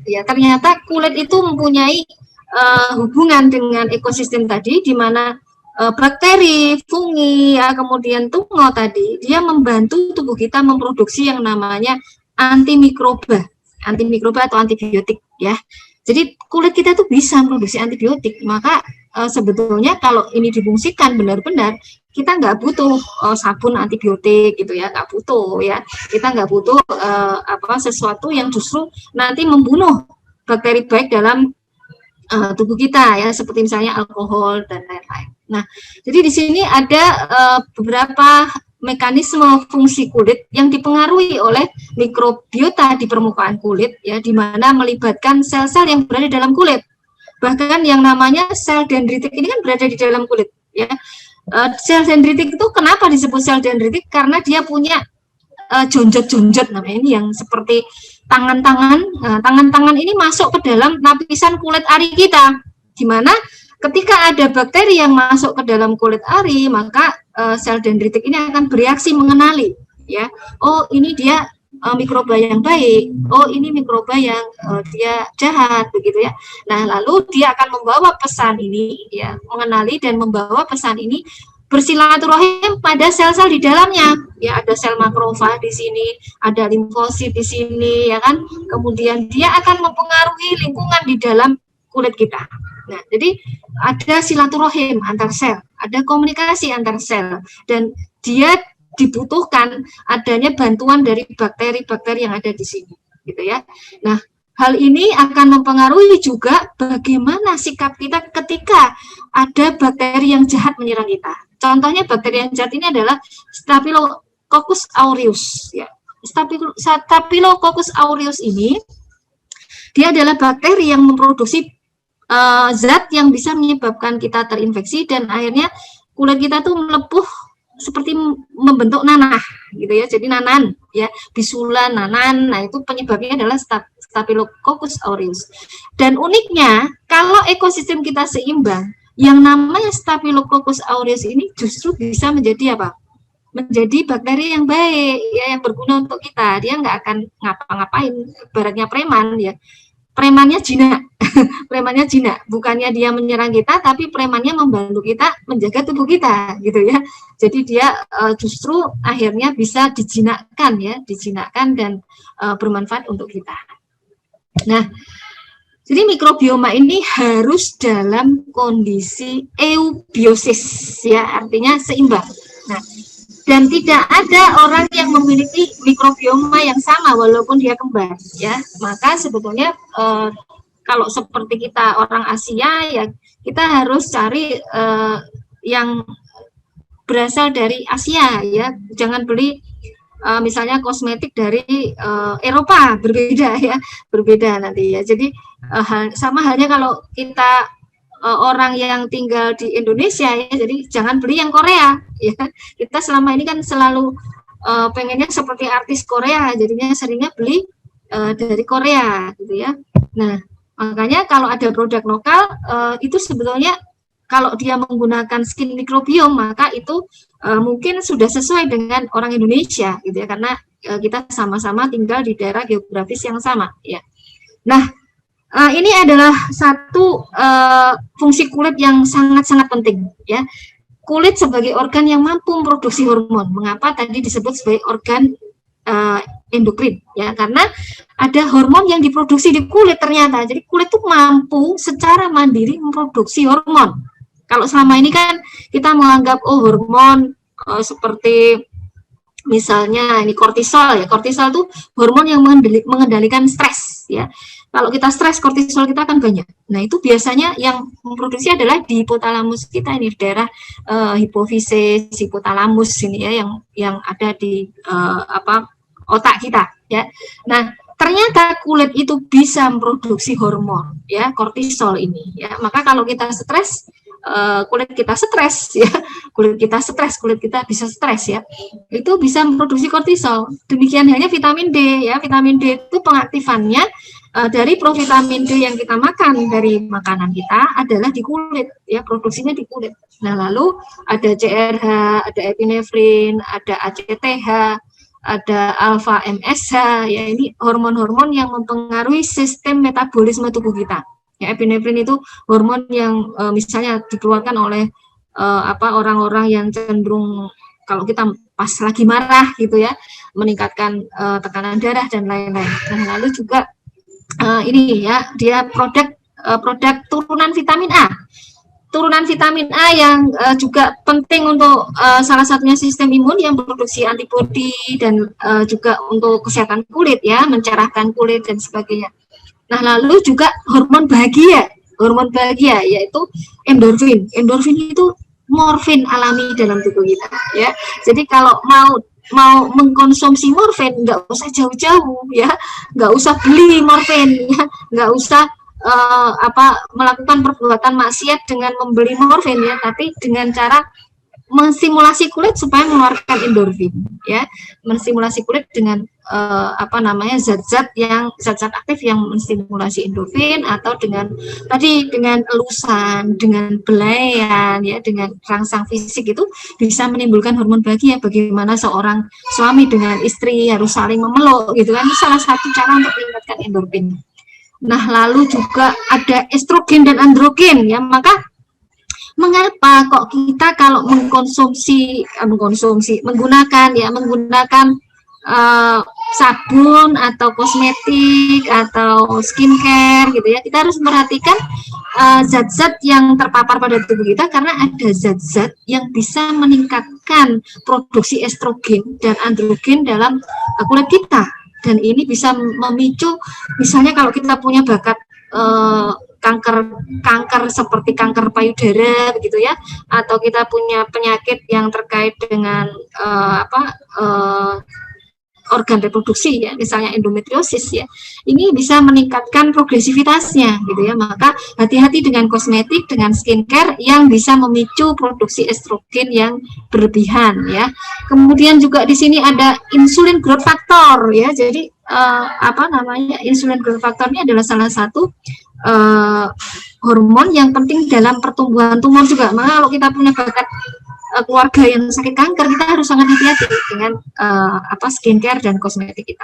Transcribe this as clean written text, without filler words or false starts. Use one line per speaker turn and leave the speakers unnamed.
Ya, ternyata kulit itu mempunyai hubungan dengan ekosistem tadi, di mana bakteri, fungi, ya, kemudian tungo tadi, dia membantu tubuh kita memproduksi yang namanya antimikroba atau antibiotik ya. Jadi kulit kita tuh bisa memproduksi antibiotik, maka sebetulnya kalau ini difungsikan benar-benar, kita nggak butuh sabun antibiotik gitu ya, nggak butuh ya. Kita nggak butuh sesuatu yang justru nanti membunuh bakteri baik dalam tubuh kita ya, seperti misalnya alkohol dan lain-lain. Nah, jadi di sini ada beberapa mekanisme fungsi kulit yang dipengaruhi oleh mikrobiota di permukaan kulit ya, di mana melibatkan sel-sel yang berada dalam kulit. Bahkan yang namanya sel dendritik ini kan berada di dalam kulit ya. Sel dendritik itu kenapa disebut sel dendritik? Karena dia punya jonjot-jonjot namanya ini yang seperti tangan-tangan. Nah, tangan-tangan ini masuk ke dalam lapisan kulit ari kita, di mana ketika ada bakteri yang masuk ke dalam kulit ari, maka sel dendritik ini akan bereaksi mengenali, ya. Oh, ini dia mikroba yang baik. Oh, ini mikroba yang dia jahat, begitu ya. Nah, lalu dia akan membawa pesan ini, ya, mengenali dan membawa pesan ini bersilaturahim pada sel-sel di dalamnya. Ya, ada sel makrofag di sini, ada limfosit di sini, ya kan. Kemudian dia akan mempengaruhi lingkungan di dalam kulit kita. Nah, jadi ada silaturahim antar sel, ada komunikasi antar sel, dan dia dibutuhkan adanya bantuan dari bakteri-bakteri yang ada di sini, gitu ya. Nah, hal ini akan mempengaruhi juga bagaimana sikap kita ketika ada bakteri yang jahat menyerang kita. Contohnya bakteri yang jahat ini adalah Staphylococcus aureus. Ya. Staphylococcus aureus ini dia adalah bakteri yang memproduksi zat yang bisa menyebabkan kita terinfeksi dan akhirnya kulit kita tuh melepuh seperti membentuk nanah gitu ya. Jadi nanan ya, bisulan, nanan. Nah, itu penyebabnya adalah Staphylococcus aureus. Dan uniknya kalau ekosistem kita seimbang, yang namanya Staphylococcus aureus ini justru bisa menjadi apa? Menjadi bakteri yang baik ya, yang berguna untuk kita. Dia nggak akan ngapa-ngapain, ibaratnya preman ya. Premannya jinak. Premannya jinak, bukannya dia menyerang kita, tapi premannya membantu kita menjaga tubuh kita, gitu ya. Jadi dia justru akhirnya bisa dijinakkan ya, dijinakkan dan bermanfaat untuk kita. Nah, jadi mikrobioma ini harus dalam kondisi eubiosis ya, artinya seimbang. Nah, dan tidak ada orang yang memiliki mikrobioma yang sama walaupun dia kembar ya. Maka sebetulnya kalau seperti kita orang Asia ya, kita harus cari yang berasal dari Asia ya. Jangan beli misalnya kosmetik dari Eropa, berbeda ya, berbeda nanti ya. Jadi sama halnya kalau kita orang yang tinggal di Indonesia ya, jadi jangan beli yang Korea ya. Kita selama ini kan selalu pengennya seperti artis Korea, jadinya seringnya beli dari Korea gitu ya. Nah, makanya kalau ada produk lokal itu sebetulnya kalau dia menggunakan skin microbiome, maka itu mungkin sudah sesuai dengan orang Indonesia gitu ya, karena kita sama-sama tinggal di daerah geografis yang sama ya. Nah, ini adalah satu fungsi kulit yang sangat-sangat penting ya. Kulit sebagai organ yang mampu memproduksi hormon. Mengapa tadi disebut sebagai organ endokrin ya, karena ada hormon yang diproduksi di kulit ternyata. Jadi kulit itu mampu secara mandiri memproduksi hormon. Kalau selama ini kan kita menganggap oh hormon seperti misalnya ini kortisol ya. Kortisol itu hormon yang mengendalikan stres ya. Kalau kita stres, kortisol kita akan banyak. Nah, itu biasanya yang memproduksi adalah di hipotalamus kita ini, daerah hipofisis, hipotalamus ini ya, yang ada di otak kita ya. Nah, ternyata kulit itu bisa memproduksi hormon ya, kortisol ini ya. Maka kalau kita stres, kulit kita stres ya, kulit kita bisa stres ya, itu bisa memproduksi kortisol. Demikian halnya vitamin D ya, vitamin D itu pengaktifannya dari provitamin D yang kita makan dari makanan kita adalah di kulit ya, produksinya di kulit. Nah, lalu ada CRH, ada epinefrin, ada ACTH, ada alfa MSH, ya ini hormon-hormon yang mempengaruhi sistem metabolisme tubuh kita. Ya, epinefrin itu hormon yang misalnya dikeluarkan oleh orang-orang yang cenderung kalau kita pas lagi marah gitu ya, meningkatkan tekanan darah dan lain-lain. Nah, lalu juga ini ya, dia produk turunan vitamin A. Turunan vitamin A yang juga penting untuk salah satunya sistem imun yang produksi antibodi dan juga untuk kesehatan kulit ya, mencerahkan kulit dan sebagainya. Nah, lalu juga hormon bahagia yaitu endorfin. Endorfin itu morfin alami dalam tubuh kita ya. Jadi kalau mau mengkonsumsi morfin nggak usah jauh-jauh ya, nggak usah beli morfin ya, nggak usah melakukan perbuatan maksiat dengan membeli morfin ya, tapi dengan cara menstimulasi kulit supaya mengeluarkan endorfin ya, menstimulasi kulit dengan zat-zat aktif yang menstimulasi endorfin, atau dengan elusan, dengan belaian ya, dengan rangsang fisik itu bisa menimbulkan hormon bahagia. Bagaimana seorang suami dengan istri harus saling memeluk gitu kan, itu salah satu cara untuk meningkatkan endorfin. Nah, lalu juga ada estrogen dan androgen ya. Maka mengapa kok kita kalau menggunakan sabun atau kosmetik atau skincare gitu ya, kita harus memperhatikan zat-zat yang terpapar pada tubuh kita, karena ada zat-zat yang bisa meningkatkan produksi estrogen dan androgen dalam kulit kita. Dan ini bisa memicu, misalnya kalau kita punya bakat kanker seperti kanker payudara begitu ya, atau kita punya penyakit yang terkait dengan organ reproduksi ya, misalnya endometriosis ya, ini bisa meningkatkan progresivitasnya gitu ya. Maka hati-hati dengan kosmetik, dengan skincare yang bisa memicu produksi estrogen yang berlebihan ya. Kemudian juga di sini ada insulin growth factor ya. Jadi insulin growth factor ini adalah salah satu hormon yang penting dalam pertumbuhan tumor juga. Maka kalau kita punya bakat keluarga yang sakit kanker, kita harus sangat hati-hati dengan skincare dan kosmetik kita.